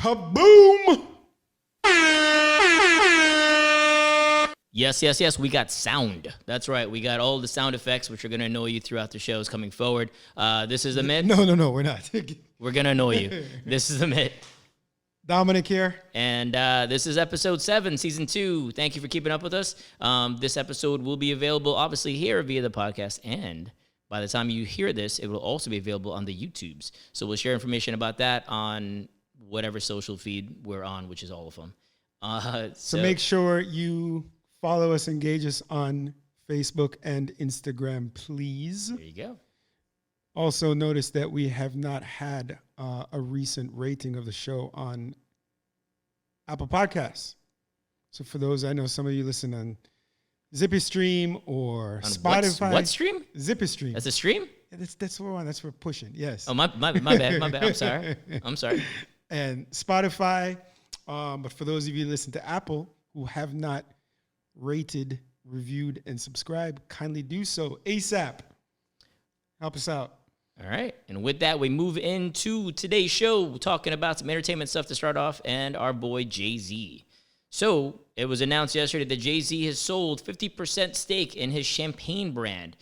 Kaboom! Yes. We got sound. That's right. We got all the sound effects, which are going to annoy you throughout the shows coming forward. This is Amit. No, we're not. We're going to annoy you. This is Amit. Dominic here. And this is episode 7, season 2. Thank you for keeping up with us. This episode will be available, obviously, here via the podcast. And by the time you hear this, it will also be available on the YouTubes. So we'll share information about that on whatever social feed we're on, which is all of them. So make sure you follow us, engage us on Facebook and Instagram, please. There you go. Also, notice that we have not had a recent rating of the show on Apple Podcasts. So for those, I know some of you listen on Zippy Stream or On Spotify. What stream? Zippy Stream. That's a stream? Yeah, that's what we're on. That's what we're pushing. Yes. Oh, my bad. I'm sorry. And Spotify. But for those of you who listen to Apple who have not rated, reviewed, and subscribed, kindly do so ASAP. Help us out. All right. And with that, we move into today's show, talking about some entertainment stuff to start off, and our boy Jay-Z. So it was announced yesterday that Jay-Z has sold 50% stake in his champagne brand,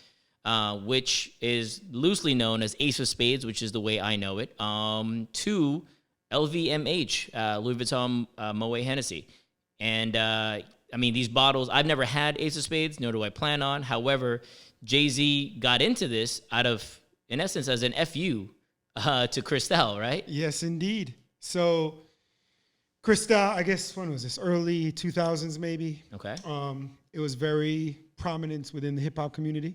which is loosely known as Ace of Spades, which is the way I know it, to LVMH, Louis Vuitton Moet Hennessy. And I mean, these bottles, I've never had Ace of Spades, nor do I plan on. However, Jay-Z got into this out of, in essence, as an FU to Cristal, right? Yes, indeed. So Cristal, I guess, when was this? Early 2000s, maybe. Okay. It was very prominent within the hip-hop community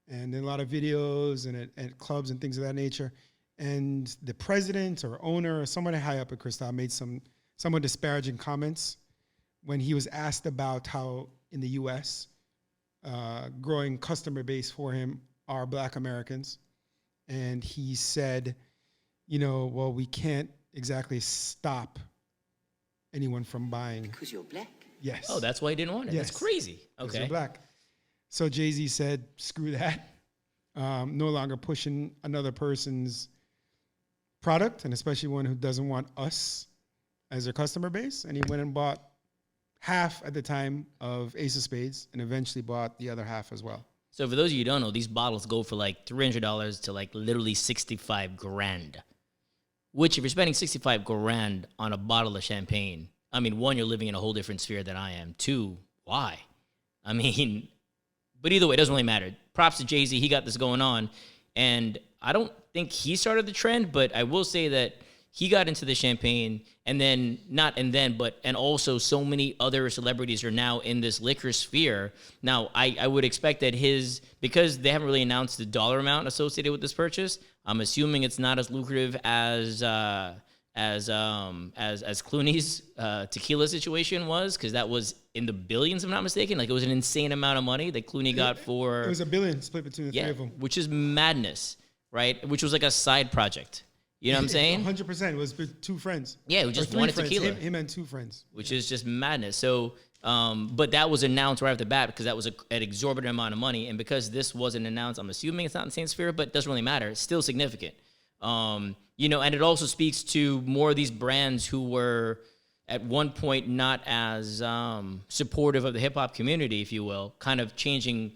and in a lot of videos and at clubs and things of that nature. And the president or owner or someone high up at Cristal made some somewhat disparaging comments when he was asked about how in the U.S., growing customer base for him are Black Americans. And he said, well, we can't exactly stop anyone from buying. Because you're Black? Yes. Oh, that's why he didn't want it. Yes. That's crazy. Okay. You're Black. So Jay-Z said, screw that. No longer pushing another person's product, and especially one who doesn't want us as their customer base. And he went and bought half at the time of Ace of Spades and eventually bought the other half as well. So for those of you who don't know, these bottles go for like $300 to like literally $65,000. Which, if you're spending $65,000 on a bottle of champagne, I mean, one, you're living in a whole different sphere than I am. Two, why? I mean, but either way, it doesn't really matter. Props to Jay-Z, he got this going on. And I don't think he started the trend, but I will say that he got into the champagne, and then, and also so many other celebrities are now in this liquor sphere. Now, I would expect that because they haven't really announced the dollar amount associated with this purchase, I'm assuming it's not as lucrative as Clooney's tequila situation was, because that was in the billions, if I'm not mistaken. Like, it was an insane amount of money that Clooney got for. It was $1 billion split between the three of them, which is madness, right? Which was like a side project. You know what I'm saying? 100%. It was with two friends. Yeah, it was just one tequila. Him and two friends. Which is just madness. So, but that was announced right off the bat because that was an exorbitant amount of money. And because this wasn't announced, I'm assuming it's not in the same sphere, but it doesn't really matter. It's still significant. And it also speaks to more of these brands who were at one point not as supportive of the hip-hop community, if you will, kind of changing,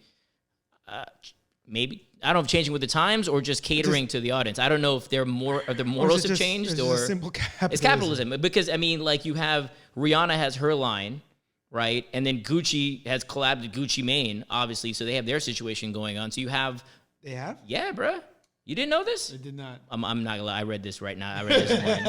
maybe, I don't know if changing with the times or just catering to the audience. I don't know if their morals have changed or simple capitalism. It's capitalism. Because, I mean, like, you have Rihanna has her line, right? And then Gucci has collabed with Gucci Mane, obviously, so they have their situation going on. So you have... They have? Yeah, bruh. You didn't know this? I did not. I'm not gonna lie. I read this right now. I read this morning.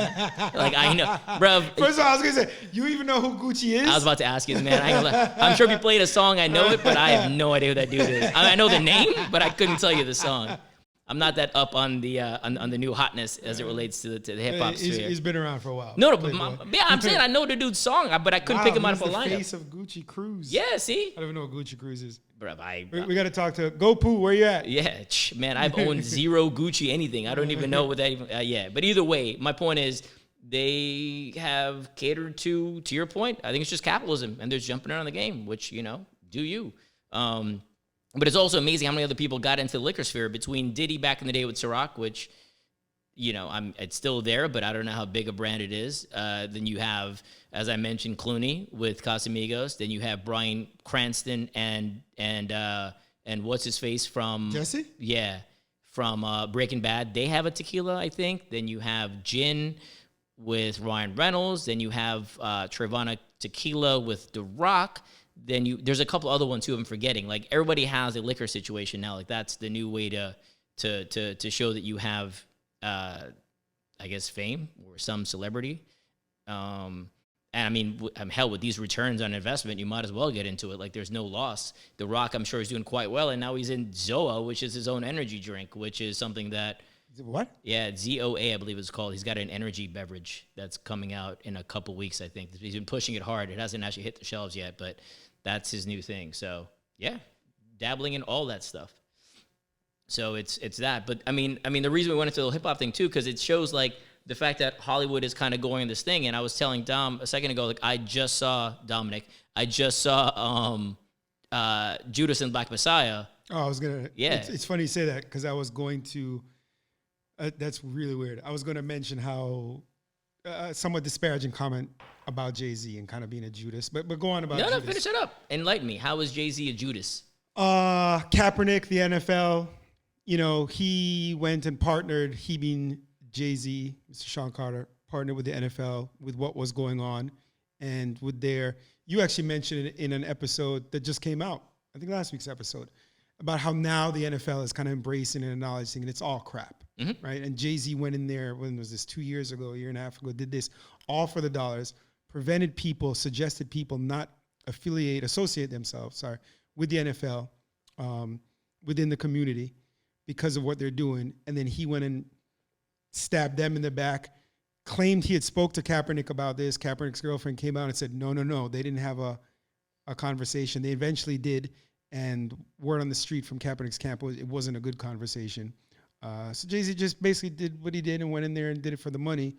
Like, I know, bro. First of all, I was gonna say, you even know who Gucci is? I was about to ask you, man. I ain't gonna lie. I'm sure if you played a song, I know it, but I have no idea who that dude is. I know the name, but I couldn't tell you the song. I'm not that up on the new hotness as it relates to the hip hop sphere. He's been around for a while. No, but I'm saying I know the dude's song, but I couldn't pick him out of a lineup. The face of Gucci Cruise. Yeah, see. I don't even know what Gucci Cruise is. Bro, we got to talk to Gopu. Where you at? Yeah, man, I've owned zero Gucci anything. I don't even know what that even. Yeah, but either way, my point is they have catered to your point. I think it's just capitalism, and they're jumping around the game, which do you. But it's also amazing how many other people got into the liquor sphere between Diddy back in the day with Ciroc, which it's still there, but I don't know how big a brand it is. Then you have, as I mentioned, Clooney with Casamigos. Then you have Bryan Cranston and what's his face from Jesse? Yeah, from Breaking Bad. They have a tequila, I think. Then you have gin with Ryan Reynolds. Then you have Trevana tequila with The Rock. Then there's a couple other ones too I'm forgetting. Like everybody has a liquor situation now. Like that's the new way to show that you have I guess fame or some celebrity. And I mean, hell, with these returns on investment, you might as well get into it. Like there's no loss. The Rock, I'm sure, is doing quite well, and now he's in Zoa, which is his own energy drink, which is something that. What? Yeah, ZOA, I believe it's called. He's got an energy beverage that's coming out in a couple weeks, I think. He's been pushing it hard. It hasn't actually hit the shelves yet, but that's his new thing. So yeah, dabbling in all that stuff. So it's that. But I mean, the reason we went into the hip hop thing too, because it shows like the fact that Hollywood is kind of going this thing. And I was telling Dom a second ago, like I just saw Judas and Black Messiah. Oh, I was gonna. Yeah, it's funny you say that because I was going to. That's really weird. I was going to mention how somewhat disparaging comment about Jay-Z and kind of being a Judas, but go on about Judas. No, finish it up. Enlighten me. How is Jay-Z a Judas? Kaepernick, the NFL. He went and partnered, he being Jay-Z, Mr. Sean Carter, partnered with the NFL with what was going on. And you actually mentioned it in an episode that just came out, I think last week's episode, about how now the NFL is kind of embracing and acknowledging and it's all crap, right? And Jay-Z went in there, when was this, 2 years ago, a year and a half ago, did this all for the dollars, suggested people not associate themselves, with the NFL within the community, because of what they're doing. And then he went and stabbed them in the back, claimed he had spoke to Kaepernick about this. Kaepernick's girlfriend came out and said, no, they didn't have a conversation. They eventually did. And word on the street from Kaepernick's camp was it wasn't a good conversation. So Jay-Z just basically did what he did and went in there and did it for the money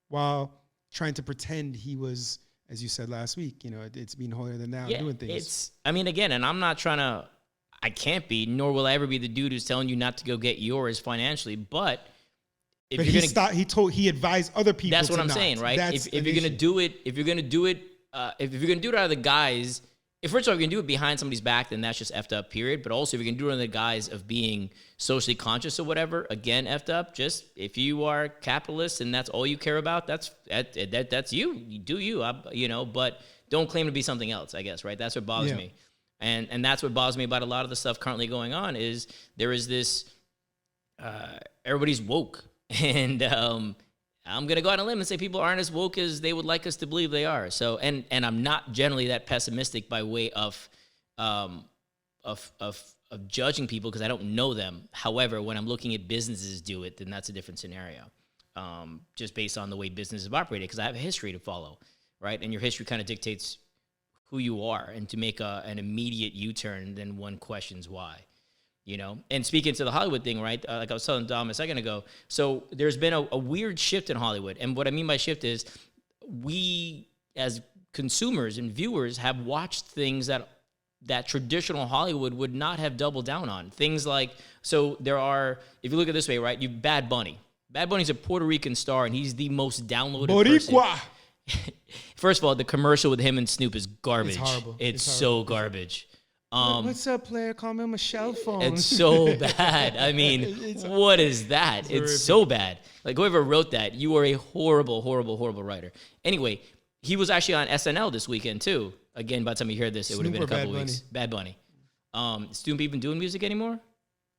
while trying to pretend he was, as you said last week, it's being holier than thou doing things. And I'm not trying to, I can't be, nor will I ever be the dude who's telling you not to go get yours financially. But if you're gonna, he advised other people. That's what I'm saying, right? If you're gonna do it, if you're gonna do it out of the guise, if first of all you're gonna do it behind somebody's back, then that's just effed up. Period. But also if you're gonna do it under the guise of being socially conscious or whatever, again effed up. Just if you are capitalist and that's all you care about, that's you. You do you, but don't claim to be something else. I guess, right? That's what bothers me. And that's what bothers me about a lot of the stuff currently going on is there is this, everybody's woke. And I'm going to go out on a limb and say people aren't as woke as they would like us to believe they are. So, and I'm not generally that pessimistic by way of judging people because I don't know them. However, when I'm looking at businesses do it, then that's a different scenario. Just based on the way businesses have operated, because I have a history to follow, right? And your history kind of dictates who you are, and to make an immediate U-turn, then one questions why, And speaking to the Hollywood thing, right? Like I was telling Dom a second ago, so there's been a weird shift in Hollywood. And what I mean by shift is we, as consumers and viewers, have watched things that traditional Hollywood would not have doubled down on. Things like, so there are, if you look at it this way, right? You Bad Bunny. Bad Bunny's a Puerto Rican star, and he's the most downloaded Boricua. person. First of all, the commercial with him and Snoop is garbage. It's horrible. It's so garbage. What's up, player? Call me on my cell phone. It's so bad. I mean, what is that? It's so bad. Like, whoever wrote that, you are a horrible, horrible, horrible writer. Anyway, he was actually on SNL this weekend, too. Again, by the time you hear this, it would have been a couple weeks. Bad Bunny. Snoop even doing music anymore?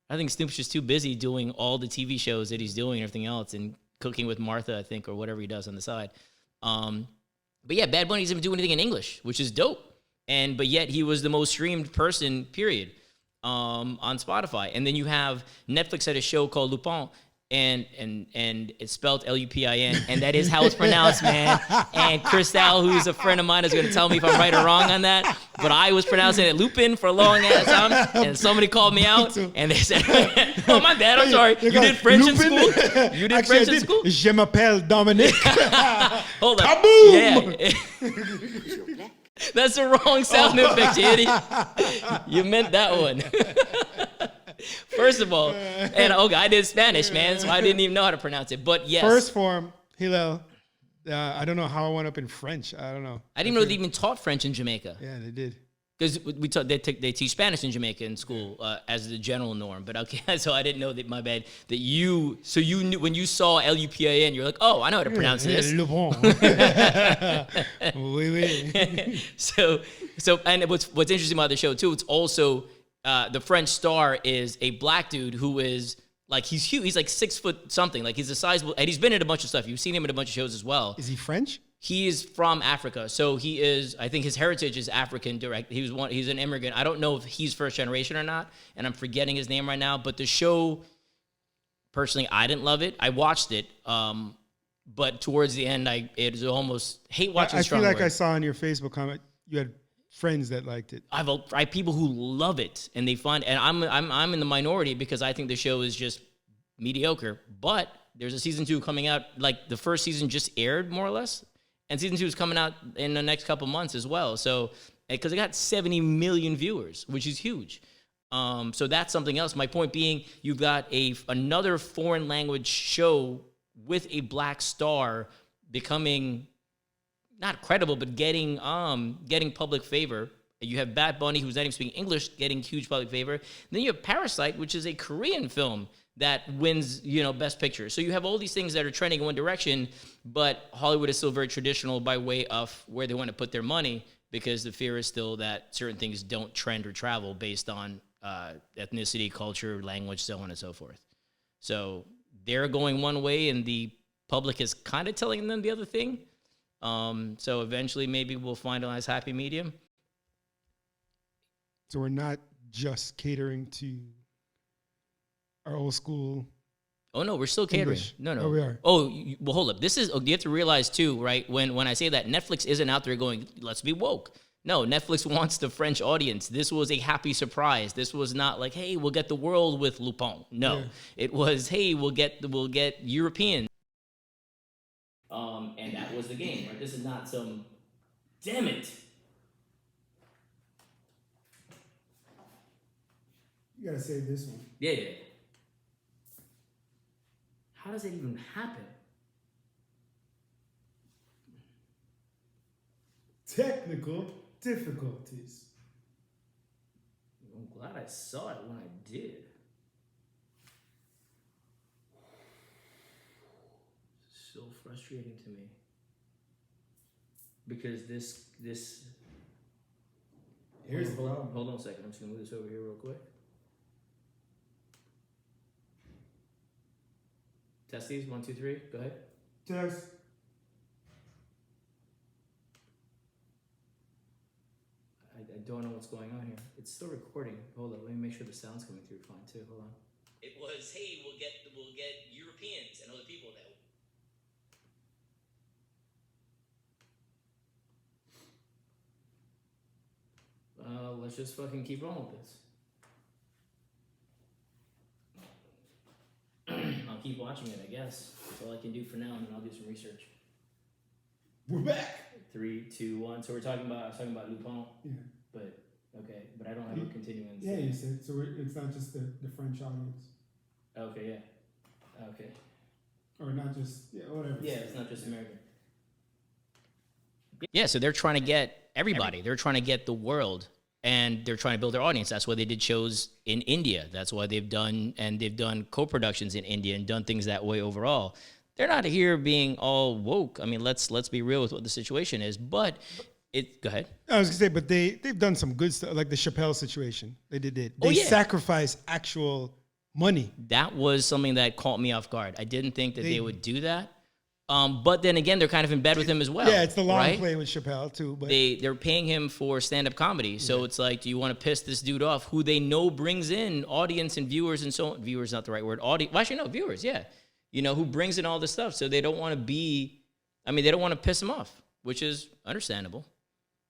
I think Snoop's just too busy doing all the TV shows that he's doing and everything else, and cooking with Martha, I think, or whatever he does on the side. But yeah, Bad Bunny doesn't even do anything in English, which is dope. But yet he was the most streamed person, period, on Spotify. And then you have Netflix had a show called Lupin, and it's spelled Lupin, and that is how it's pronounced, man. And Cristal, who's a friend of mine, is going to tell me if I'm right or wrong on that. But I was pronouncing it Lupin for a long ass time, and somebody called me out, and they said, "Oh my bad, I'm sorry. You did French in school? You did French in school? Je m'appelle Dominique." Hold on. Kaboom! Yeah. That's the wrong sound effect, you idiot. You meant that one. First of all, and I did Spanish, man, so I didn't even know how to pronounce it. But yes. First form, Hillel. I don't know how I went up in French. I don't know. I didn't know they even taught French in Jamaica. Yeah, they did. Because they teach Spanish in Jamaica in school as the general norm. But okay, so I didn't know that, my bad, that you knew when you saw LUPAN, you're like, oh, I know how to pronounce this. Le bon. Oui, oui. So and what's interesting about the show too, it's also the French star is a black dude who is like, he's huge. He's like 6 foot something. Like he's a sizable, and he's been in a bunch of stuff. You've seen him in a bunch of shows as well. Is he French? He is from Africa, so he is. I think his heritage is African. Direct. He's an immigrant. I don't know if he's first generation or not, and I'm forgetting his name right now. But the show, personally, I didn't love it. I watched it, but towards the end, it was almost hate watching. I feel like I saw in your Facebook comment you had friends that liked it. I have people who love it, and they find, and I'm in the minority because I think the show is just mediocre. But there's a season 2 coming out. Like the first season just aired more or less. And season 2 is coming out in the next couple months as well. So, because it got 70 million viewers, which is huge. So that's something else. My point being, you've got another foreign language show with a black star becoming not credible, but getting public favor. You have Bad Bunny, who's not even speaking English, getting huge public favor. And then you have Parasite, which is a Korean film that wins, Best Picture. So you have all these things that are trending in one direction, but Hollywood is still very traditional by way of where they want to put their money, because the fear is still that certain things don't trend or travel based on ethnicity, culture, language, so on and so forth. So they're going one way, and the public is kind of telling them the other thing. So eventually maybe we'll find a nice happy medium. So we're not just catering to our old school. Oh no, we're still catering. English. No. Oh, we are. Oh, well, hold up. You have to realize too, right? When I say that, Netflix isn't out there going, let's be woke. No, Netflix wants the French audience. This was a happy surprise. This was not like, hey, we'll get the world with Lupin. No, yeah. It was, hey, we'll get Europeans. And that was the game, right? This is not some, damn it. You gotta save this one. Yeah. How does it even happen? Technical difficulties. I'm glad I saw it when I did. So frustrating to me. Because this here's the problem. Hold on a second. I'm just gonna move this over here real quick. Test these. 1, 2, 3. Go ahead. Test. I don't know what's going on here. It's still recording. Hold on. Let me make sure the sound's coming through fine too. Hold on. It was, hey, we'll get Europeans and other people that. Let's just fucking keep rolling with this. I'll keep watching it, I guess. That's all I can do for now, and then I'll do some research. We're back. 3, 2, 1. So I was talking about Lupin. Yeah. But okay, but I don't have a continuing. Yeah, you said so. It's not just the French audience. Okay. Yeah. Okay. Or not just whatever. Yeah, it's not just American. Yeah, so they're trying to get everybody. They're trying to get the world. And they're trying to build their audience. That's why they did shows in India. That's why they've done co-productions in India and done things that way overall. They're not here being all woke. I mean, let's be real with what the situation is. But go ahead. I was gonna say, but they've done some good stuff, like the Chappelle situation. They sacrificed actual money. That was something that caught me off guard. I didn't think that they would do that. But then again, they're kind of in bed with him as well. Yeah, it's the long play with Chappelle too. But they're paying him for stand-up comedy, so it's like, do you want to piss this dude off, who they know brings in audience and viewers and so on? Viewers, not the right word. Audience. Well, actually, no, viewers. Yeah, who brings in all this stuff. So they don't want to piss him off, which is understandable,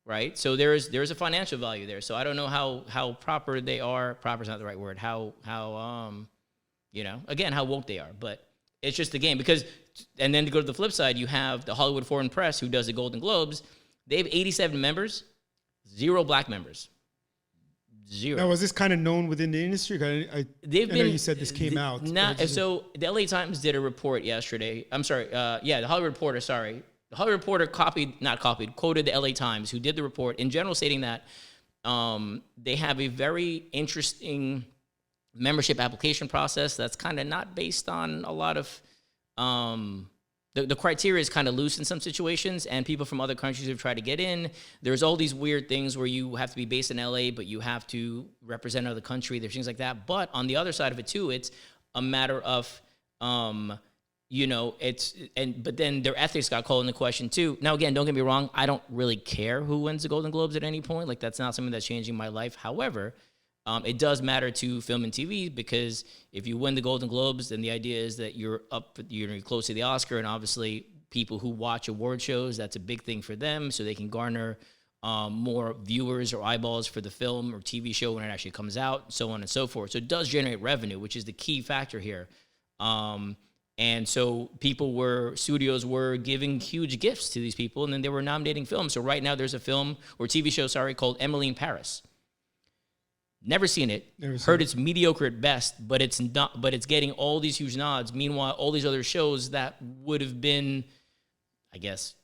right? So there's a financial value there. So I don't know how proper they are. Proper is not the right word. How woke they are, but. It's just the game and then to go to the flip side, you have the Hollywood Foreign Press, who does the Golden Globes. They have 87 members, 0 black members. Zero. Now, was this kind of known within the industry? I know you said this came out. So the LA Times did a report yesterday. I'm sorry. The Hollywood Reporter, sorry. The Hollywood Reporter quoted the LA Times, who did the report, in general stating that they have a very interesting membership application process that's kind of not based on a lot of the criteria is kind of loose in some situations, and people from other countries have tried to get in. There's all these weird things where you have to be based in LA, but you have to represent another country. There's things like that. But on the other side of it too, it's a matter of but then their ethics got called into question too. Now, again, don't get me wrong. I don't really care who wins the Golden Globes at any point. Like, that's not something that's changing my life. However, it does matter to film and TV, because if you win the Golden Globes, then the idea is that you're close to the Oscar, and obviously people who watch award shows, that's a big thing for them, so they can garner more viewers or eyeballs for the film or TV show when it actually comes out, so on and so forth. So it does generate revenue, which is the key factor here. And so studios were giving huge gifts to these people, and then they were nominating films. So right now there's a film or TV show, called Emily in Paris. Never seen it. Heard it's mediocre at best, but it's not. But it's getting all these huge nods. Meanwhile, all these other shows that would have been, I guess,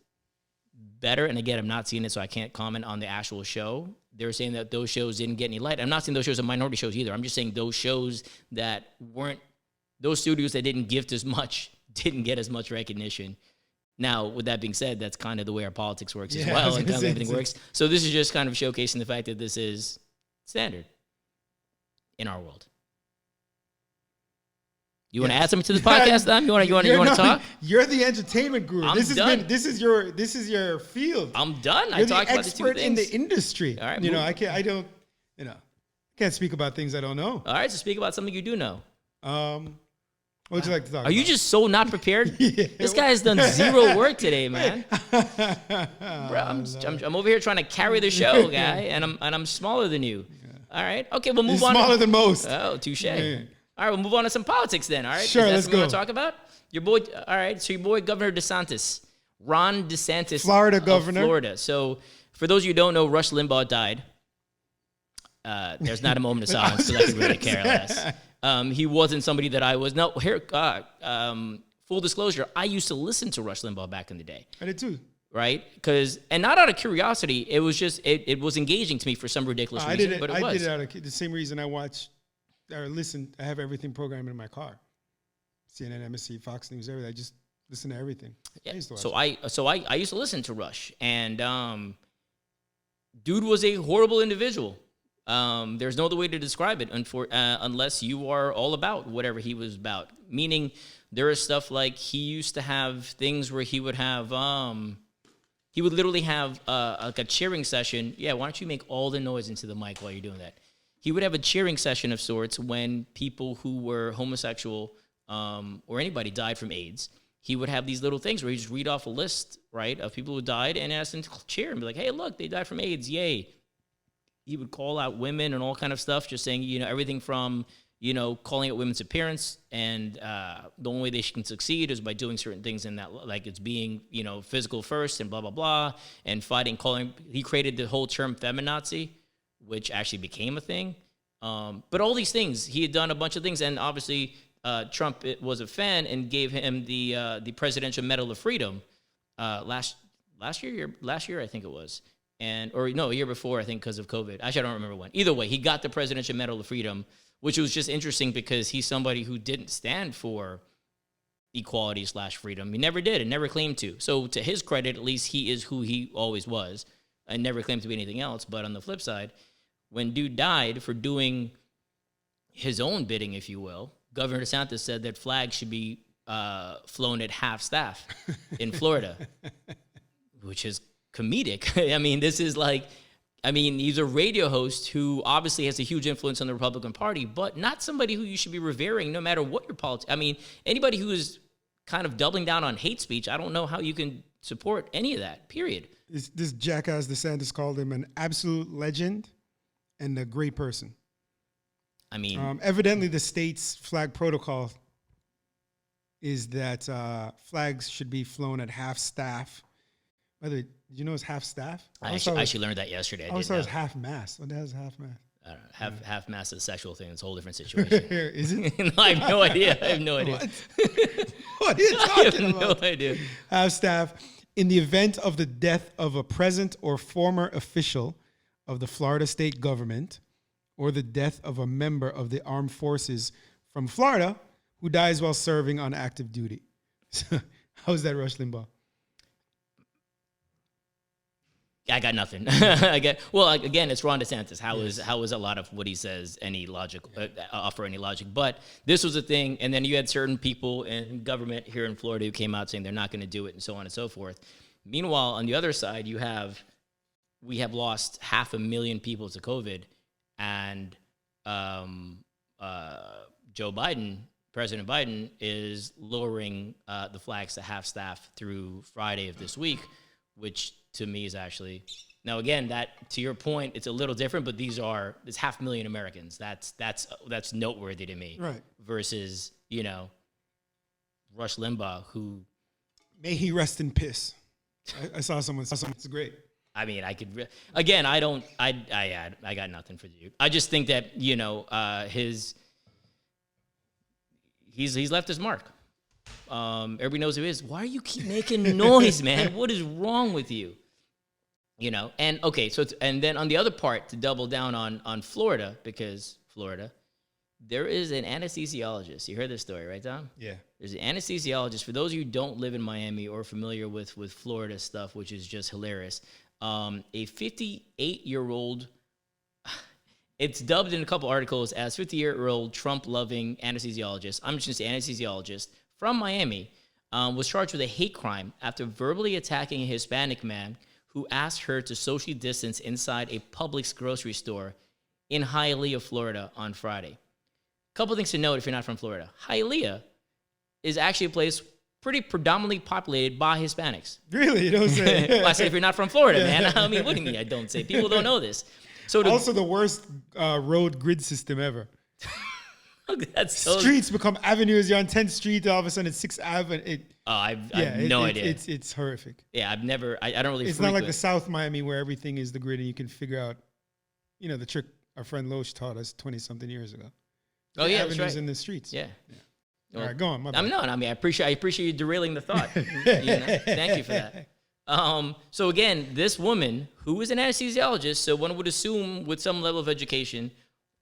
better. And again, I'm not seeing it, so I can't comment on the actual show. They're saying that those shows didn't get any light. I'm not saying those shows are minority shows either. I'm just saying those shows that weren't, those studios that didn't gift as much didn't get as much recognition. Now, with that being said, that's kind of the way our politics works as well, and kind of everything works. So this is just kind of showcasing the fact that this is standard in our world. You want to add something to this podcast, Dom? You want to talk? You're the entertainment guru. I'm done. This is your field. I'm done. You're the expert in the industry. All right, can't speak about things I don't know. All right, so speak about something you do know. What would you like to talk about? Are you just so not prepared? This guy has done zero work today, man. Bro, I'm over here trying to carry the show, guy, and I'm smaller than you. All right. Okay, we'll move on. Smaller than most. Oh, touche. Yeah. All right, we'll move on to some politics then. All right. Sure, let's go. You want to talk about your boy? All right. So your boy Governor DeSantis, Ron DeSantis, Florida governor. Florida. So for those of you who don't know, Rush Limbaugh died. There's not a moment of silence because I could really care less. He wasn't somebody that I was. No, here. Full disclosure, I used to listen to Rush Limbaugh back in the day. I did too. Right? And not out of curiosity, it was just, it was engaging to me for some ridiculous reason. I did it out of the same reason I watch or listen. I have everything programmed in my car. CNN, MSC, Fox News, everything. I just listen to everything. Yeah. I used to listen to Rush, and dude was a horrible individual. There's no other way to describe it unless you are all about whatever he was about. Meaning, there is stuff like he used to have things where he would have he would literally have like a cheering session. Yeah, why don't you make all the noise into the mic while you're doing that? He would have a cheering session of sorts when people who were homosexual or anybody died from AIDS. He would have these little things where he'd just read off a list, right, of people who died and ask them to cheer and be like, hey, look, they died from AIDS, yay. He would call out women and all kind of stuff, just saying, everything from, calling out women's appearance and the only way they can succeed is by doing certain things in that, like it's being, physical first and blah, blah, blah, and he created the whole term feminazi, which actually became a thing. But all these things, he had done a bunch of things, and obviously Trump was a fan and gave him the Presidential Medal of Freedom last year, I think it was. A year before, I think, because of COVID. Actually, I don't remember when. Either way, he got the Presidential Medal of Freedom, which was just interesting because he's somebody who didn't stand for equality/freedom. He never did and never claimed to. So to his credit, at least he is who he always was and never claimed to be anything else. But on the flip side, when dude died for doing his own bidding, if you will, Governor DeSantis said that flags should be flown at half staff in Florida, which is comedic. I mean, he's a radio host who obviously has a huge influence on the Republican Party, but not somebody who you should be revering no matter what your politics. I mean, anybody who is kind of doubling down on hate speech, I don't know how you can support any of that, period. This jackass DeSantis called him an absolute legend and a great person. I mean... evidently, the state's flag protocol is that flags should be flown at half staff. By the way, did you know it's half staff? I actually learned that yesterday. I always thought it was half mast. What the hell is half mast? I don't know, half-massive sexual thing. It's a whole different situation. Is it? No, I have no idea. I have no idea. What are you I talking have about? no idea. Have staff, in the event of the death of a present or former official of the Florida state government or the death of a member of the armed forces from Florida who dies while serving on active duty. How's that, Rush Limbaugh? I got nothing. Again, it's Ron DeSantis. How is a lot of what he says any logic, offer any logic? But this was a thing, and then you had certain people in government here in Florida who came out saying they're not going to do it, and so on and so forth. Meanwhile, on the other side, we have lost 500,000 people to COVID, and President Biden is lowering the flags to half staff through Friday of this week, which to me is actually, now again, that to your point, it's a little different, but it's 500,000 Americans. That's noteworthy to me. Right. Versus, Rush Limbaugh, who, may he rest in piss. I saw someone. It's great. I mean, I could, again, I got nothing for you. I just think that, he's left his mark. Everybody knows who he is. Why do you keep making noise, man? What is wrong with you? And okay, and then on the other part, to double down on Florida, because Florida, there is an anesthesiologist. You heard this story, right, Tom? Yeah. There's an anesthesiologist. For those of you who don't live in Miami or familiar with Florida stuff, which is just hilarious, a 58-year-old, it's dubbed in a couple articles as 50-year-old Trump-loving anesthesiologist. I'm just going to say anesthesiologist from Miami, was charged with a hate crime after verbally attacking a Hispanic man who asked her to socially distance inside a Publix grocery store in Hialeah, Florida on Friday. Couple things to note if you're not from Florida. Hialeah is actually a place pretty predominantly populated by Hispanics. Really? You don't say? Well, I say if you're not from Florida, man. I mean, what do you mean I don't say? People don't know this. So also the worst road grid system ever. That's so, streets become avenues. You're on 10th Street, all of a sudden it's 6th Avenue. I have no idea. It's horrific. Yeah, I don't really. It's not like the South Miami where everything is the grid and you can figure out, the trick our friend Loach taught us 20-something years ago. Oh yeah, avenues that's right. in the streets. Yeah. All right, go on. My bad. I mean, I appreciate you derailing the thought. Thank you for that. So again, this woman who is an anesthesiologist, so one would assume with some level of education,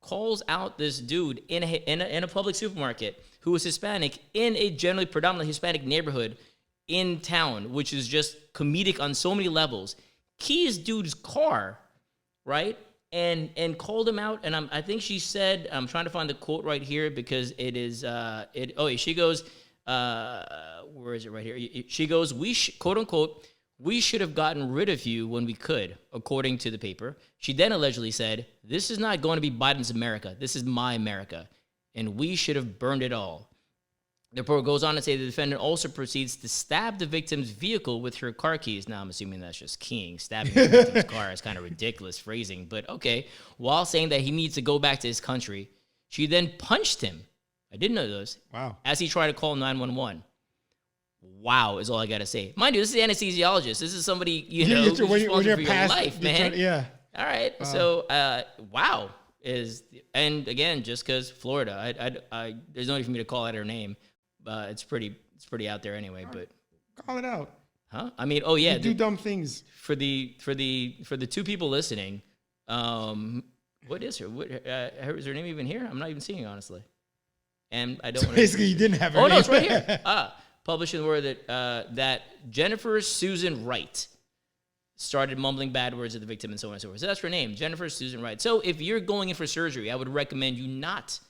calls out this dude in a public supermarket who was Hispanic in a generally predominantly Hispanic neighborhood in town, which is just comedic on so many levels. Keys dude's car, right? And called him out. And I think she said, I'm trying to find the quote right here because it is, she goes, where is it right here? She goes, quote unquote, we should have gotten rid of you when we could, according to the paper. She then allegedly said, this is not going to be Biden's America. This is my America. And we should have burned it all. The report goes on to say the defendant also proceeds to stab the victim's vehicle with her car keys. Now, I'm assuming that's just keying. Stabbing the victim's car is kind of ridiculous phrasing, but okay. While saying that he needs to go back to his country, she then punched him. I didn't know this. Wow. As he tried to call 911. Wow, is all I got to say. Mind you, this is an anesthesiologist. This is somebody, who's responsible for your life, man. Yeah. All right. Wow. So, wow. And again, just because Florida, there's no need for me to call out her name. It's pretty out there anyway, but call it out. Huh? I mean, oh yeah, you do dumb things. For the two people listening, what is her? Is her name even here? I'm not even seeing it, honestly. And I don't. So basically, you didn't have her. Oh no, it's right here. Published in the word that Jennifer Susan Wright started mumbling bad words at the victim and so on and so forth. So that's her name, Jennifer Susan Wright. So if you're going in for surgery, I would recommend you not.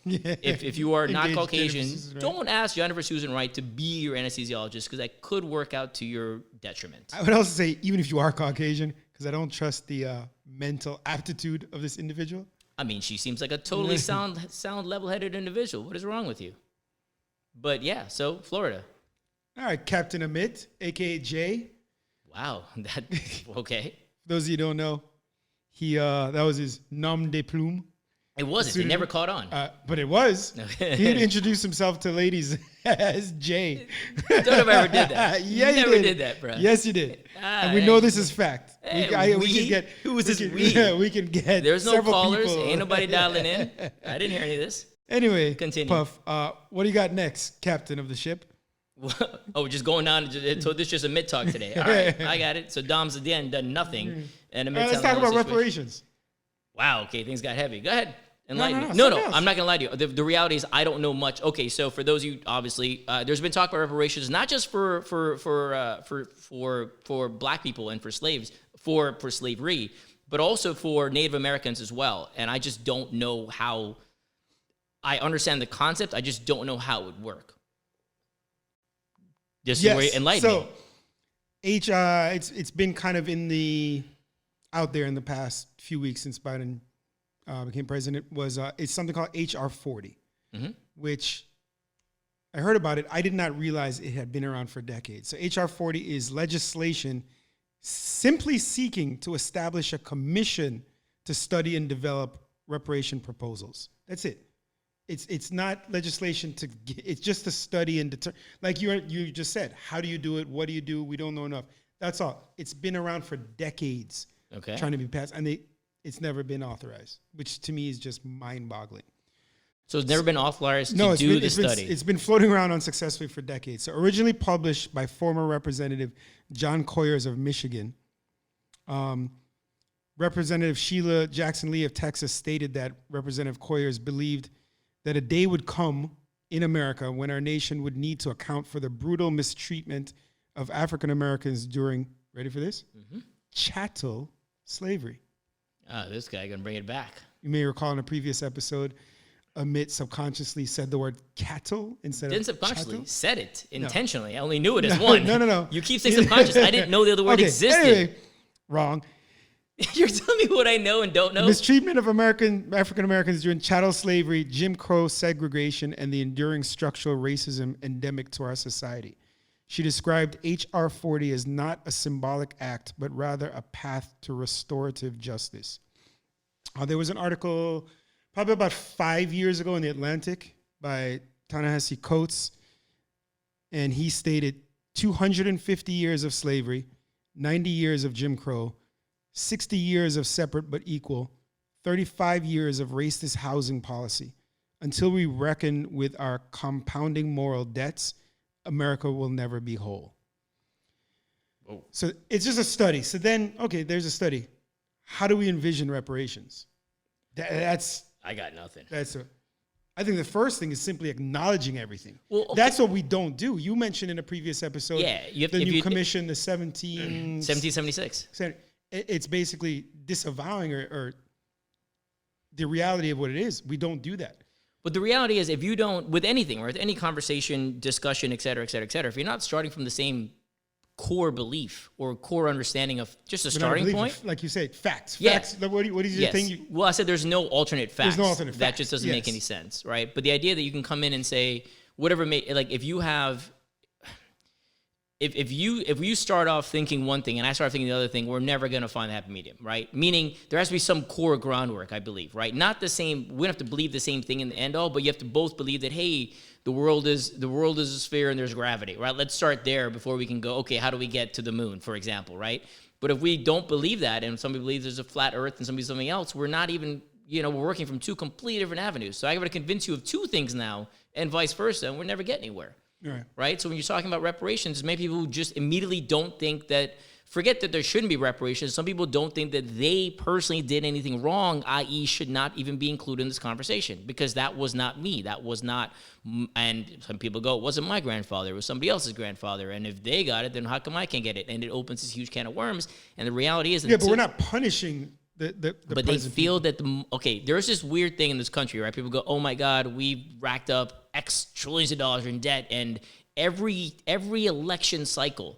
If you are not Caucasian, don't ask Jennifer Susan Wright to be your anesthesiologist because that could work out to your detriment. I would also say even if you are Caucasian, because I don't trust the mental aptitude of this individual. I mean, she seems like a totally sound, level-headed individual. What is wrong with you? But yeah, so Florida. All right, Captain Amit, a.k.a. Jay. Wow, okay. For those of you who don't know, he that was his nom de plume. It wasn't. It never caught on. But it was. He'd introduce himself to ladies as Jay. Don't know if I ever did that. Yeah, you never did that, bro. Yes, you did. And we know this is fact. Hey, we can get. Who was this we? Yeah, we can get. There's no several callers. people. Ain't nobody dialing in. I didn't hear any of this. Anyway, Continue. Puff, what do you got next, Captain of the ship? Oh, just going on. So this is just a mid talk today. All right, I got it. So Dom's at the end done nothing, and Amit Let's talk about reparations. Wow. Okay, things got heavy. Go ahead. No, No, I'm not gonna lie to you. The reality is I don't know much. Okay, so for those of you, obviously, there's been talk about reparations, not just for Black people and for slaves, for slavery, but also for Native Americans as well. And I just don't know how. I understand the concept. I just don't know how it would work. Just enlighten me. So, it's been kind of out there in the past few weeks since Biden became president. It's something called HR 40, which I heard about it. I did not realize it had been around for decades. So HR 40 is legislation simply seeking to establish a commission to study and develop reparation proposals. That's it. It's not legislation it's just to study and determine. Like you just said, how do you do it? What do you do? We don't know enough. That's all. It's been around for decades, trying to be passed, and it's never been authorized, which to me is just mind-boggling. So it's never been authorized to do the study. It's been floating around unsuccessfully for decades. So originally published by former Representative John Coyers of Michigan, Representative Sheila Jackson Lee of Texas stated that Representative Coyers believed that a day would come in America when our nation would need to account for the brutal mistreatment of African Americans during, ready for this? Chattel slavery. This guy gonna bring it back. You may recall in a previous episode, Amit subconsciously said the word cattle instead of subconsciously chattel. said it intentionally. I only knew it as one. No. You keep saying subconscious. I didn't know the other word existed. Anyway, wrong. You're telling me what I know and don't know? Mistreatment of African Americans during chattel slavery, Jim Crow segregation, and the enduring structural racism endemic to our society. She described H.R. 40 as not a symbolic act, but rather a path to restorative justice. There was an article probably about 5 years ago in The Atlantic by Ta-Nehisi Coatnes, and he stated 250 years of slavery, 90 years of Jim Crow, 60 years of separate but equal, 35 years of racist housing policy. Until we reckon with our compounding moral debts, America will never be whole. Whoa. So it's just a study. So then, okay, there's a study. How do we envision reparations? I got nothing. I think the first thing is simply acknowledging everything. Well, okay. That's what we don't do. You mentioned in a previous episode, commission, the 1776. It's basically disavowing or the reality of what it is. We don't do that. But the reality is, if you don't, with anything, or with any conversation, discussion, et cetera, if you're not starting from the same core belief or core understanding of just a starting point. Like you said, facts. Yeah. Facts. What is your thing? Well, I said there's no alternate facts. There's no alternate facts. That just doesn't make any sense, right? But the idea that you can come in and say, whatever, like if you have... If you start off thinking one thing and I start thinking the other thing, we're never going to find the happy medium, right? Meaning there has to be some core groundwork, I believe, right? Not the same. We don't have to believe the same thing in the end all, but you have to both believe that, hey, the world is a sphere and there's gravity, right? Let's start there before we can go, okay, how do we get to the moon, for example, right? But if we don't believe that, and somebody believes there's a flat Earth and somebody something else, we're not even, we're working from two completely different avenues. So I got to convince you of two things now, and vice versa, and we're never getting anywhere. Right. So when you're talking about reparations, many people just immediately don't think that, forget that there shouldn't be reparations. Some people don't think that they personally did anything wrong, i.e. should not even be included in this conversation, because that was not me. That was not, and some people go, it wasn't my grandfather, it was somebody else's grandfather. And if they got it, then how come I can't get it? And it opens this huge can of worms. And the reality is... Yeah, but we're not punishing but they feel that there's this weird thing in this country, right? People go, oh my God, we racked up X trillions of dollars in debt, and every election cycle,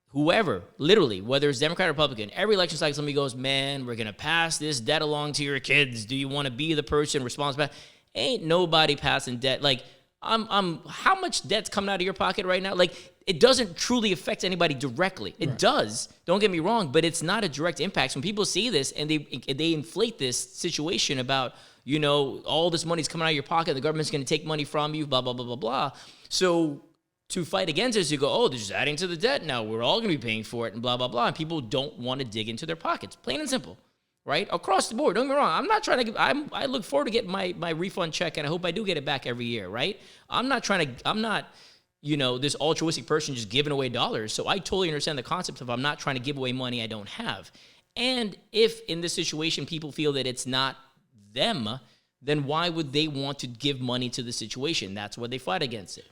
whoever, literally, whether it's Democrat or Republican, every election cycle, somebody goes, man, we're gonna pass this debt along to your kids. Do you want to be the person responsible? Ain't nobody passing debt. Like, how much debt's coming out of your pocket right now? Like, it doesn't truly affect anybody directly. It does. Don't get me wrong, but it's not a direct impact. So when people see this and they inflate this situation about, You know, all this money's coming out of your pocket. The government's going to take money from you, blah, blah, blah, blah, blah. So to fight against this, you go, oh, they're just adding to the debt now. We're all going to be paying for it and blah, blah, blah. And people don't want to dig into their pockets, plain and simple, right? Across the board. Don't get me wrong. I'm not trying to, I look forward to getting my refund check, and I hope I do get it back every year, right? I'm not, you know, this altruistic person just giving away dollars. So I totally understand the concept of I'm not trying to give away money I don't have. And if in this situation people feel that it's not them, then why would they want to give money to the situation? That's why they fight against it.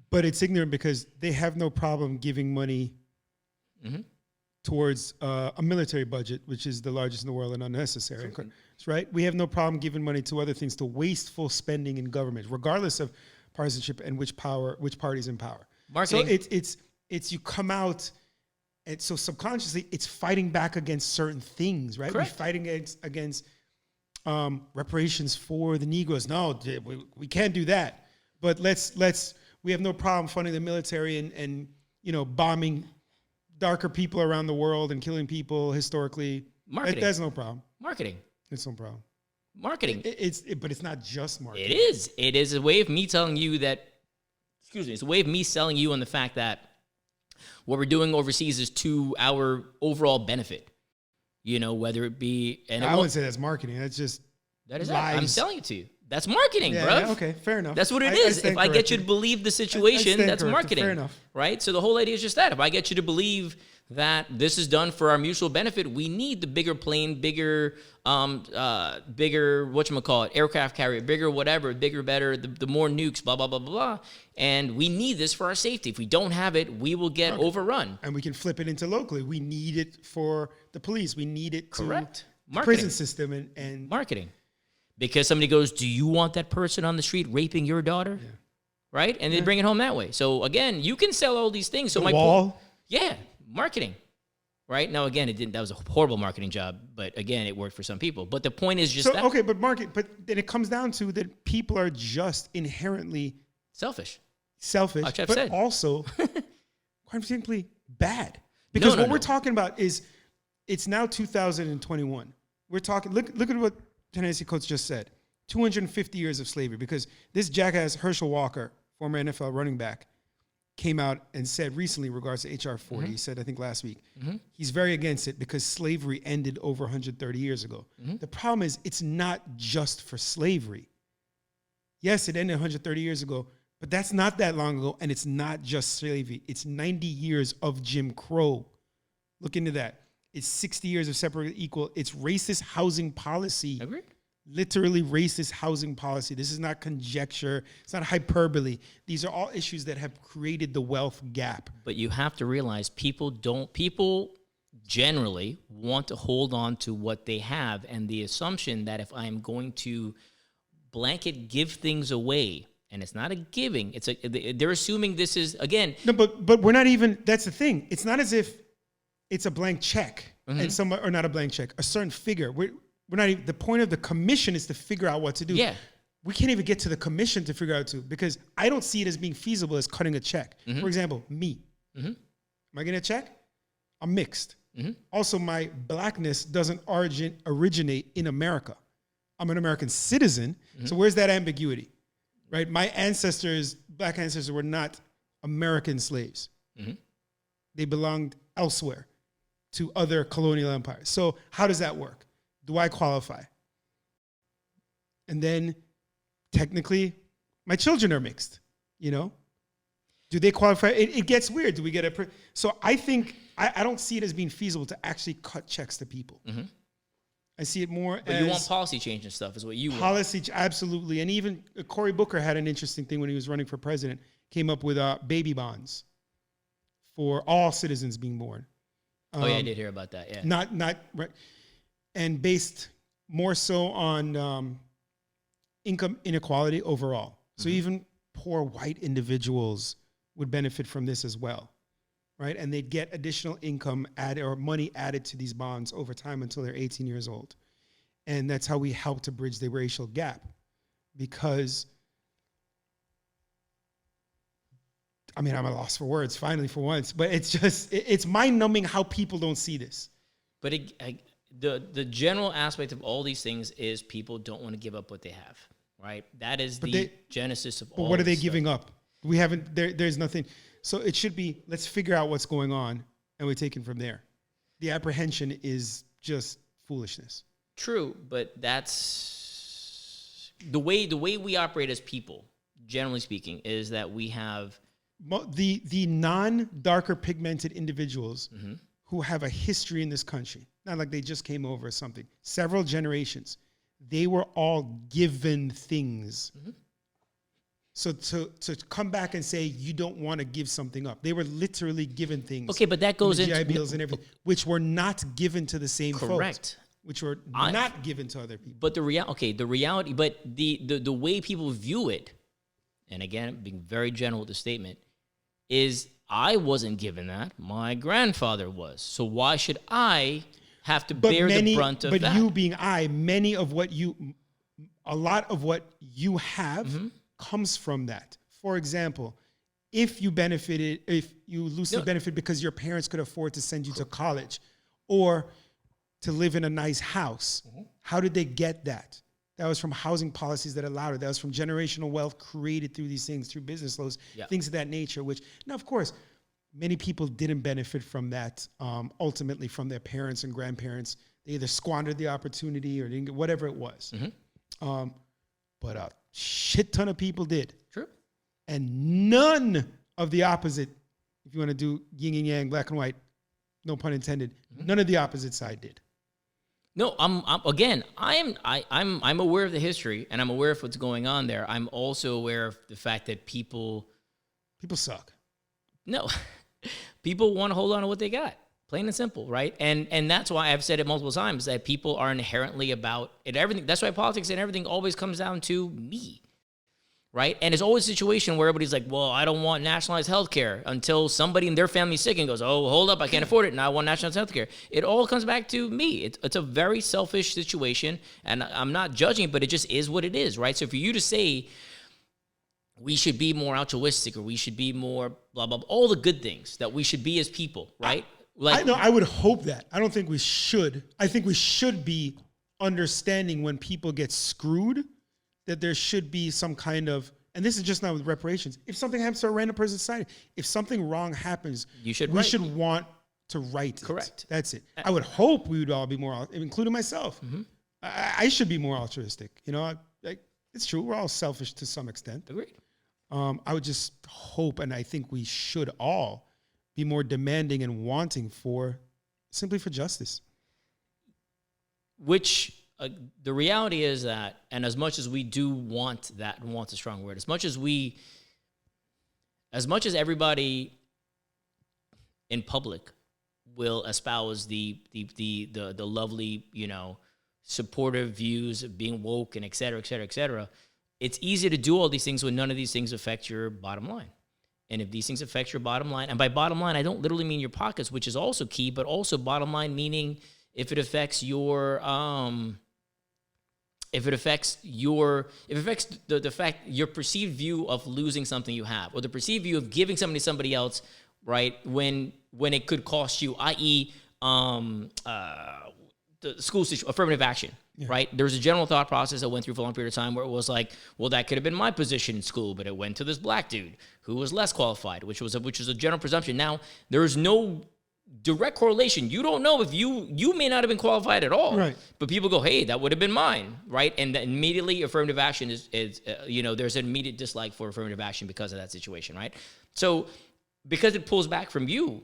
But it's ignorant because they have no problem giving money towards a military budget, which is the largest in the world and unnecessary. Right? We have no problem giving money to other things, to wasteful spending in government, regardless of partisanship and which party's in power. Marketing. So it's you come out, and so subconsciously it's fighting back against certain things, right? Correct. We're fighting against reparations for the Negroes. No, we can't do that. But we have no problem funding the military and you know, bombing darker people around the world and killing people historically. Marketing. That's no problem. Marketing. It's no problem. Marketing. But it's not just marketing. It is. It is a way of me telling you that, it's a way of me selling you on the fact that what we're doing overseas is to our overall benefit. You know, whether it be... And I wouldn't say that's marketing. That's just that is lies. I'm selling it to you. That's marketing, bro. Yeah, okay, fair enough. That's what it is. If I get you to believe the situation, that's corrected. marketing. Fair enough. Right? So the whole idea is just that. If I get you to believe that this is done for our mutual benefit, we need the bigger plane, bigger whatchamacallit, aircraft carrier, bigger whatever, bigger, better, the more nukes, blah, blah, blah, blah, blah. And we need this for our safety. If we don't have it, we will get overrun. And we can flip it into locally. We need it for the police. We need it to the prison system and marketing. Because somebody goes, do you want that person on the street raping your daughter? Yeah. Right? And they bring it home that way. So again, you can sell all these things. So my wall. Marketing. Right? Now again, that was a horrible marketing job, but again, it worked for some people. But the point is just okay, but then it comes down to that people are just inherently selfish. But said. Also quite simply bad. Because what we're talking about is it's now 2021. We're talking look at what Ta-Nehisi Coates just said, 250 years of slavery, because this jackass Herschel Walker, former NFL running back, came out and said recently in regards to HR 40, he said, I think last week, he's very against it because slavery ended over 130 years ago. The problem is it's not just for slavery. Yes, it ended 130 years ago, but that's not that long ago, and it's not just slavery. It's 90 years of Jim Crow. Look into that. It's 60 years of separate equal. It's racist housing policy. Agreed. Literally racist housing policy. This is not conjecture. It's not hyperbole. These are all issues that have created the wealth gap. But you have to realize people generally want to hold on to what they have, and the assumption that if I'm going to blanket give things away, and it's not a giving, they're assuming this is, again. No, but we're not even, that's the thing. It's not as if it's a blank check and or not a blank check, a certain figure. We're not even, the point of the commission is to figure out what to do. Yeah. We can't even get to the commission to figure out because I don't see it as being feasible as cutting a check. For example, me. Am I getting a check? I'm mixed. Also, my blackness doesn't originate in America. I'm an American citizen. So where's that ambiguity? Right? My black ancestors were not American slaves. They belonged elsewhere to other colonial empires. So how does that work? Do I qualify? And then technically, my children are mixed, you know? Do they qualify? It gets weird. Do we get so I think, I don't see it as being feasible to actually cut checks to people. I see it more but as... you want policy change and stuff is what you want. Policy, absolutely. And even Cory Booker had an interesting thing when he was running for president, came up with baby bonds for all citizens being born. I did hear about that, yeah. Not right. And based more so on income inequality overall. So even poor white individuals would benefit from this as well, right? And they'd get additional income added or money added to these bonds over time until they're 18 years old. And that's how we help to bridge the racial gap. Because, I mean, I'm at a loss for words, finally, for once. But it's just, it's mind-numbing how people don't see this. But the general aspect of all these things is people don't want to give up what they have, right? That is the genesis of all. But what are they stuff. giving up? We haven't. There's nothing. So it should be. Let's figure out what's going on, and we take it from there. The apprehension is just foolishness. True, but that's the way we operate as people. Generally speaking, is that we have the non-darker pigmented individuals who have a history in this country. Not like they just came over or something. Several generations. They were all given things. So to come back and say you don't want to give something up, they were literally given things. Okay, but that goes into GI Bills and everything, which were not given to the same correct. folks, which were not given to other people. But the reality, but the way people view it, and again, being very general with the statement, is I wasn't given that. My grandfather was. So why should I have to bear the brunt of that? But you being a lot of what you have comes from that. For example, if you loosely benefit because your parents could afford to send you to college or to live in a nice house, how did they get that? That was from housing policies that allowed it. That was from generational wealth created through these things, through business loans, things of that nature, which, now, of course, many people didn't benefit from that ultimately from their parents and grandparents. They either squandered the opportunity or didn't get whatever it was. But a shit ton of people did. True. And none of the opposite, if you want to do yin and yang, black and white, no pun intended, none of the opposite side did. No, I'm aware of the history and I'm aware of what's going on there. I'm also aware of the fact that people suck. No, people want to hold on to what they got, plain and simple, right? And that's why I've said it multiple times that people are inherently about it. Everything. That's why politics and everything always comes down to me, right? And it's always a situation where everybody's like, well, I don't want nationalized health care until somebody in their family's sick and goes, oh, hold up, I can't afford it, and I want nationalized health care. It all comes back to me. It's a very selfish situation, and I'm not judging it, but it just is what it is, right? So for you to say we should be more altruistic or we should be more blah, blah, blah, all the good things that we should be as people, right? I know. I would hope that. I don't think we should. I think we should be understanding when people get screwed that there should be some kind of, and this is just not with reparations. If something happens to a random person in society, if something wrong happens, we should want to right it. Correct. That's it. I would hope we would all be more, including myself. I should be more altruistic. You know, it's true. We're all selfish to some extent. Agreed. I would just hope, and I think we should all be more demanding and wanting simply for justice. Which the reality is that, and as much as we do want that, and want's a strong word, as much as everybody in public will espouse the lovely, supportive views of being woke and et cetera, et cetera, et cetera, it's easy to do all these things when none of these things affect your bottom line. And if these things affect your bottom line, and by bottom line, I don't literally mean your pockets, which is also key, but also bottom line meaning if it affects your, the fact, your perceived view of losing something you have, or the perceived view of giving something to somebody else, right, when it could cost you, i.e., the school situation, affirmative action, right? There's a general thought process that went through for a long period of time where it was like, well, that could have been my position in school, but it went to this black dude who was less qualified, which was a general presumption. Now, there is no direct correlation. You don't know if you may not have been qualified at all, right? But people go, hey, that would have been mine, right? And then immediately affirmative action is there's an immediate dislike for affirmative action because of that situation, right? So because it pulls back from you,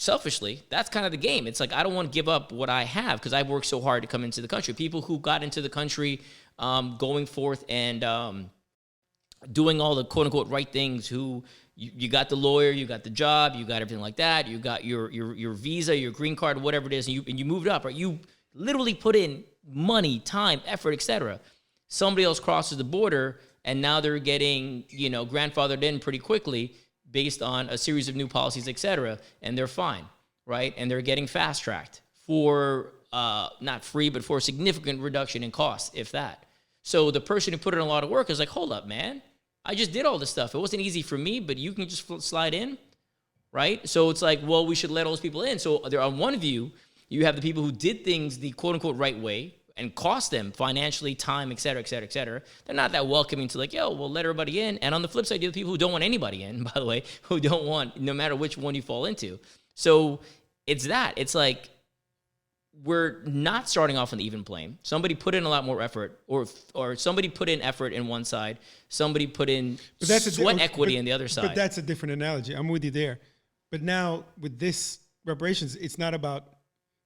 selfishly, that's kind of the game. It's like, I don't want to give up what I have because I've worked so hard to come into the country. People who got into the country going forth and doing all the quote-unquote right things, who you got the lawyer, you got the job, you got everything like that, you got your visa, your green card, whatever it is, and you moved up, right? You literally put in money, time, effort, etc. Somebody else crosses the border, and now they're getting, grandfathered in pretty quickly based on a series of new policies, et cetera, and they're fine, right? And they're getting fast-tracked for, not free, but for a significant reduction in costs, if that. So the person who put in a lot of work is like, hold up, man. I just did all this stuff. It wasn't easy for me, but you can just slide in, right? So it's like, well, we should let all those people in. So there, on one view, You have the people who did things the quote unquote right way and cost them financially, time, et cetera, et cetera, et cetera. They're not that welcoming to like, yo, we'll let everybody in. And on the flip side, you have people who don't want anybody in, by the way, who don't want, no matter which one you fall into. So it's that. It's like, we're not starting off on the even plane. Somebody put in a lot more effort, or somebody put in effort in one side. Somebody put in sweat equity in the other side. But that's a different analogy. I'm with you there. But now with this reparations, it's not about,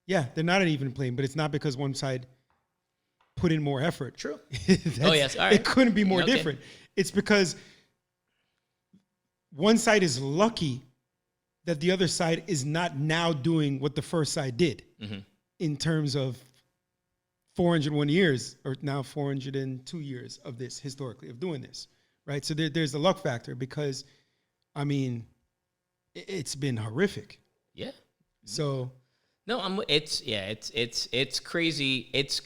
they're not an even plane, but it's not because one side put in more effort. True. Oh, yes. All right. It couldn't be more different. It's because one side is lucky that the other side is not now doing what the first side did. Mm-hmm. In terms of 401 years, or now 402 years of this, historically, of doing this, right? So there's the luck factor because, I mean, it's been horrific. Yeah. So. No, it's crazy. It's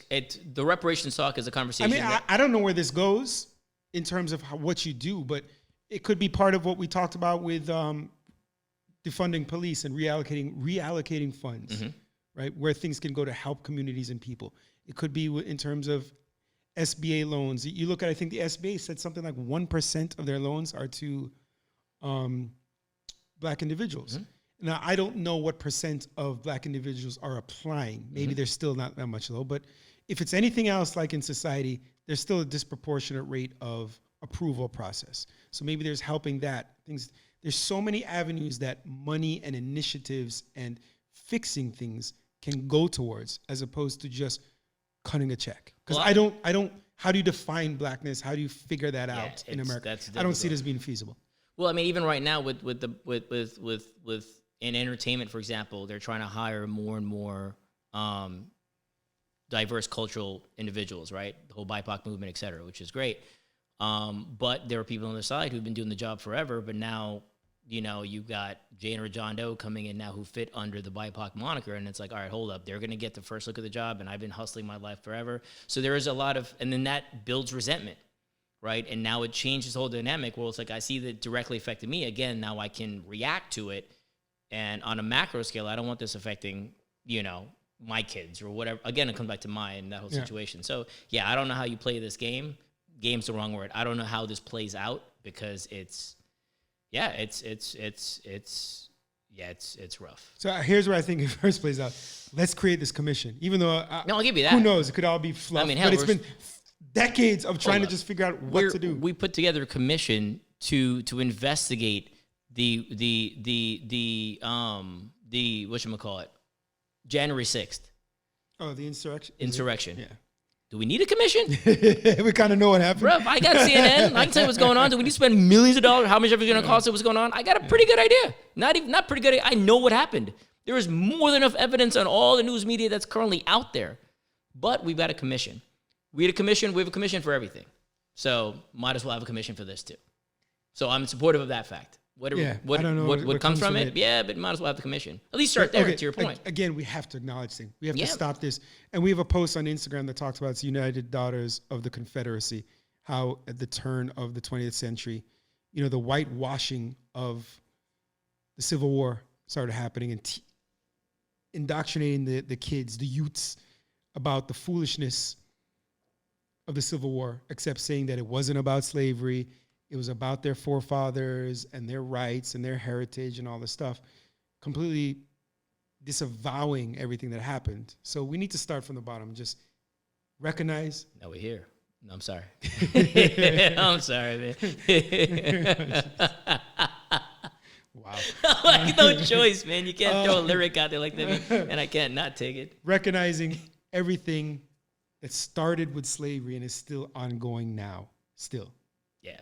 the reparations talk is a conversation. I mean, I don't know where this goes in terms of what you do, but it could be part of what we talked about with defunding police and reallocating funds. Mm-hmm. Right, where things can go to help communities and people. It could be in terms of SBA loans. You look at, I think the SBA said something like 1% of their loans are to Black individuals. Mm-hmm. Now, I don't know what percent of Black individuals are applying. Maybe there's still not that much low, but if it's anything else like in society, there's still a disproportionate rate of approval process. So maybe there's helping that. There's so many avenues that money and initiatives and fixing things can go towards, as opposed to just cutting a check. Because I don't. How do you define Blackness? How do you figure that out in America? I don't see it as being feasible. Well, I mean, even right now with in entertainment, for example, they're trying to hire more and more diverse cultural individuals, right? The whole BIPOC movement, et cetera, which is great. But there are people on the side who've been doing the job forever, but now, you know, you've got Jane or John Doe coming in now who fit under the BIPOC moniker, and it's like, all right, hold up. They're going to get the first look at the job, and I've been hustling my life forever. So there is a lot of, and then that builds resentment, right? And now it changes the whole dynamic where it's like, I see that directly affected me. Again, now I can react to it. And on a macro scale, I don't want this affecting, you know, my kids or whatever. Again, it comes back to and that whole situation. So, yeah, I don't know how you play this game. Game's the wrong word. I don't know how this plays out because it's rough. So here's where I think it first plays out. Let's create this commission. Even though I'll give you that. Who knows? It could all be fluff. I mean, but it's been decades of trying to just figure out what to do. We put together a commission to investigate the whatchamacallit, January 6th. Oh, the insurrection. Insurrection. Yeah. Do we need a commission? We kind of know what happened. Bruh, I got CNN. I can tell you what's going on. Do we need to spend millions of dollars? How much is it going to cost? What's going on? I got a pretty good idea. Not pretty good. I know what happened. There is more than enough evidence on all the news media that's currently out there. But we've got a commission. We have a commission for everything. So might as well have a commission for this too. So I'm supportive of that fact. What comes from it? Yeah, but might as well have the commission. At least start there, to your point. Again, we have to acknowledge things. We have to stop this. And we have a post on Instagram that talks about it's United Daughters of the Confederacy, how at the turn of the 20th century, you know, the whitewashing of the Civil War started happening and indoctrinating the kids, the youths, about the foolishness of the Civil War, except saying that it wasn't about slavery. It was about their forefathers and their rights and their heritage and all this stuff, completely disavowing everything that happened. So we need to start from the bottom, just recognize. Now we're here. No, I'm sorry. I'm sorry, man. Wow. Like, no choice, man. You can't throw a lyric out there like that, and I can't not take it. Recognizing everything that started with slavery and is still ongoing now, still. Yeah.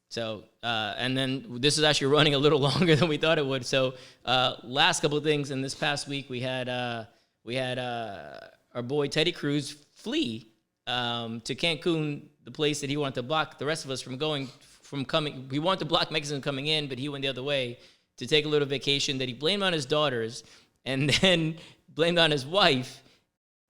So, and then this is actually running a little longer than we thought it would. So, last couple of things. In this past week, we had our boy Teddy Cruz flee to Cancun, the place that he wanted to block the rest of us from coming. We wanted to block Mexicans coming in, but he went the other way to take a little vacation that he blamed on his daughters, and then blamed on his wife,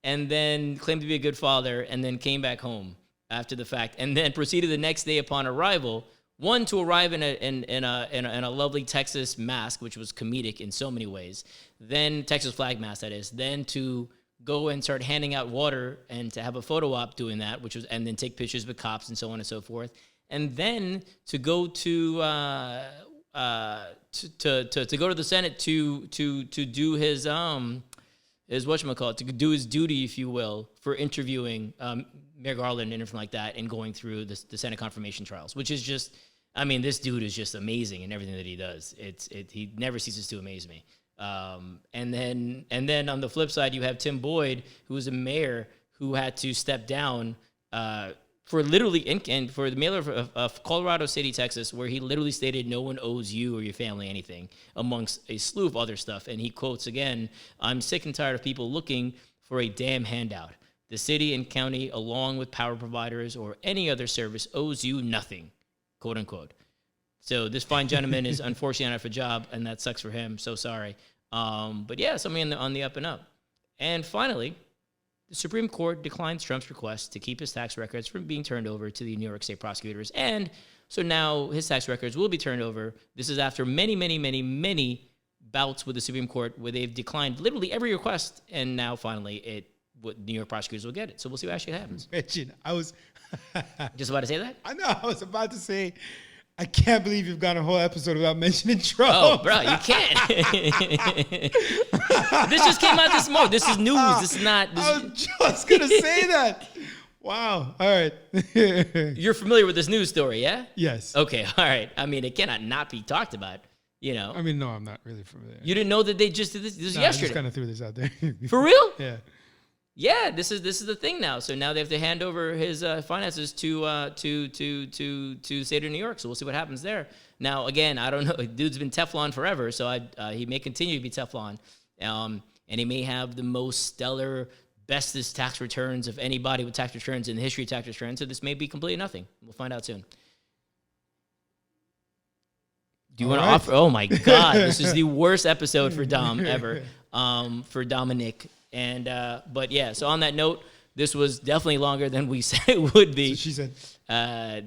and then claimed to be a good father, and then came back home after the fact, and then proceeded the next day upon arrival. One, to arrive in a lovely Texas mask, which was comedic in so many ways. Then Texas flag mask, that is. Then to go and start handing out water and to have a photo op doing that, and then take pictures with cops and so on and so forth. And then to go to go to the Senate to do his whatchamacallit, to do his duty, if you will, for interviewing Mayor Garland and everything like that, and going through the Senate confirmation trials, which is just, I mean, this dude is just amazing in everything that he does. He never ceases to amaze me. And then on the flip side, you have Tim Boyd, who was a mayor who had to step down for literally, and for the mayor of Colorado City, Texas, where he literally stated no one owes you or your family anything, amongst a slew of other stuff. And he quotes again, "I'm sick and tired of people looking for a damn handout. The city and county, along with power providers or any other service, owes you nothing," quote unquote. So this fine gentleman is unfortunately out of a job, and that sucks for him. So sorry. But yeah, something on the up and up. And finally, the Supreme Court declined Trump's request to keep his tax records from being turned over to the New York State prosecutors. And so now his tax records will be turned over. This is after many, many, many, many bouts with the Supreme Court where they've declined literally every request. And now finally New York prosecutors will get it. So we'll see what actually happens. Imagine, I was just about to say that? I know, I was about to say, I can't believe you've gone a whole episode without mentioning Trump. Oh, bro, you can't. This just came out this morning. This is news. This is not. I was just going to say that. Wow. All right. You're familiar with this news story, yeah? Yes. Okay, all right. I mean, it cannot not be talked about, you know. I mean, no, I'm not really familiar. You didn't know that they just did this yesterday? I just kind of threw this out there. For real? Yeah. Yeah, this is the thing now. So now they have to hand over his finances to the state of New York. So we'll see what happens there. Now, again, I don't know. Dude's been Teflon forever, so he may continue to be Teflon, and he may have the most stellar, bestest tax returns of anybody with tax returns in the history of tax returns. So this may be completely nothing. We'll find out soon. Do you want to offer? Oh my God, this is the worst episode for Dom ever. For Dominic. And but yeah, so on that note, this was definitely longer than we said it would be. So she said,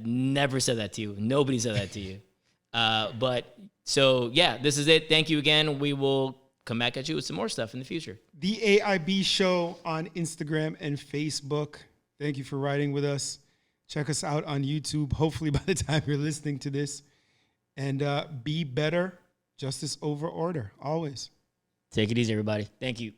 never said that to you. Nobody said that to you. But so yeah, this is it. Thank you again. We will come back at you with some more stuff in the future. The AIB Show on Instagram and Facebook. Thank you for riding with us. Check us out on YouTube. Hopefully by the time you're listening to this, and be better. Justice over order. Always. Take it easy, everybody. Thank you.